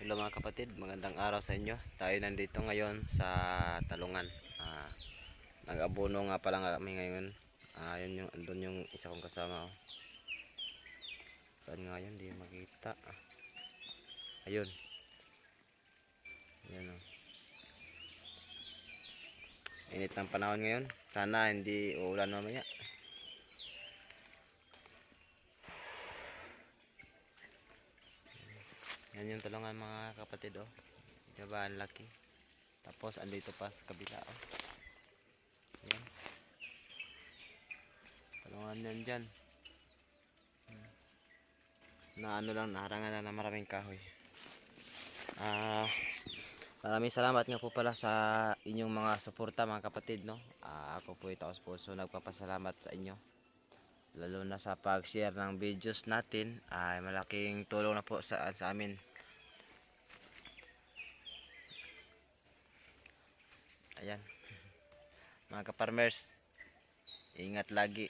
Hello mga kapatid, magandang araw sa inyo. Tayo nandito ngayon sa Talungan. Nag-abono nga pala kami ngayon. Yun yung, andun yung isa kong kasama. Oh. Saan nga yun? Di makita. Ayun. Ayun oh. Init ng panahon ngayon. Sana hindi uulan mamaya. Yan yung Talungan mga kapatid oh. Diba ang laki. Tapos andito pa sa kabila oh. Ayan. Talungan yan dyan. Na ano lang, naharangan na ng maraming kahoy. Maraming salamat nga po pala sa inyong mga suporta mga kapatid no. Ako po taos puso nagpapasalamat sa inyo. Lalo na sa pag-share ng videos natin ay malaking tulong na po sa amin. Ayan. Mga ka-farmers, ingat lagi.